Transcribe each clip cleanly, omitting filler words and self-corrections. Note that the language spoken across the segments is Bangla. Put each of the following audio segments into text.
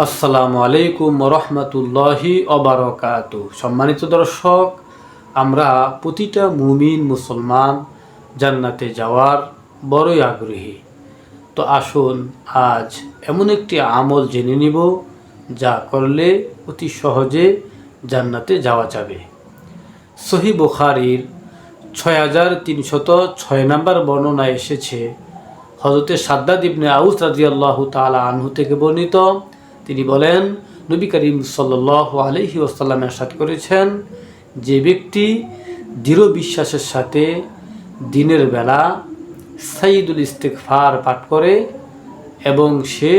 আসসালামু আলাইকুম রহমতুল্লাহি অবরকাতু। সম্মানিত দর্শক, আমরা প্রতিটা মুমিন মুসলমান জান্নাতে যাওয়ার বড়ই আগ্রহী। তো আসুন আজ এমন একটি আমল জেনে নিব যা করলে অতি সহজে জান্নাতে যাওয়া যাবে। সহিহ বুখারীর 6306 নম্বর বর্ণনায় এসেছে, হযরতে শাদ্দাদ ইবনে আউস রাদিয়াল্লাহু তাআলা আনহু থেকে বর্ণিত। তিনি বলেন, নবী করিম সাল্লাল্লাহু আলাইহি ওয়াসাল্লাম ইরশাদ করেছেন, যে ব্যক্তি দৃঢ় বিশ্বাসের সাথে দিনের বেলা সাইয়্যিদুল ইস্তিগফার পাঠ করে এবং সে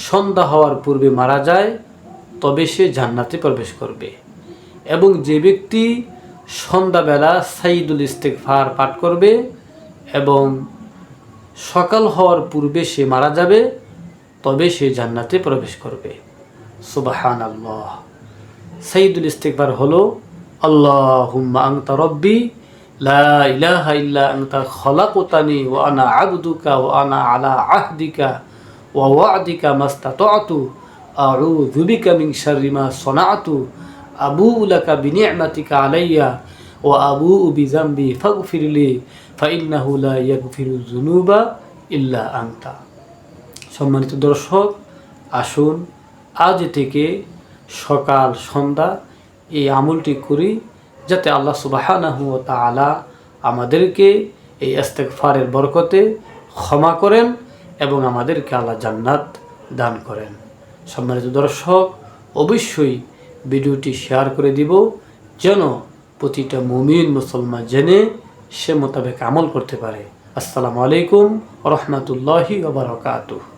সন্ধ্যা হওয়ার পূর্বে মারা যায়, তবে সে জান্নাতে প্রবেশ করবে। এবং যে ব্যক্তি সন্ধ্যাবেলা সাইয়্যিদুল ইস্তিগফার পাঠ করবে এবং সকাল হওয়ার পূর্বে সে মারা যাবে, তবে সে জান্নাতে প্রবেশ করবে। সুবহানাল্লাহ। সাইয়্যিদুল ইস্তিগফার হলো, আল্লাহুম্মা আনতা রব্বি লা ইলাহা ইল্লা আনতা খলাকতানি ওয়া আনা আবদুকা ওয়া আনা আলা আহদিকা ওয়া ওয়া'দিকা মাস্তাতা'তু আউযু বিকা মিন শাররি মা সানা'তু আবুউ লাকা বিনি'মাতিকা আলাইয়া ওয়া আবুউ বিযামবি ফাগফিরলি ফাইন্নাহু লা ইয়াগফিরুয যুনুবা ইল্লা আনতা। সম্মানিত দর্শক, আসুন আজ থেকে সকাল সন্ধ্যা এই আমলটি করি, যাতে আল্লাহ সুবহানাহু ওয়া তাআলা আমাদেরকে এই ইস্তিগফারের বরকতে ক্ষমা করেন এবং আমাদেরকে আল্লাহ জান্নাত দান করেন। সম্মানিত দর্শক, অবশ্যই ভিডিওটি শেয়ার করে দিব, যেন প্রতিটা মুমিন মুসলমান জেনে সে মোতাবেক আমল করতে পারে। আসসালামু আলাইকুম রহমতুল্লাহি ওয়া বারাকাতুহু।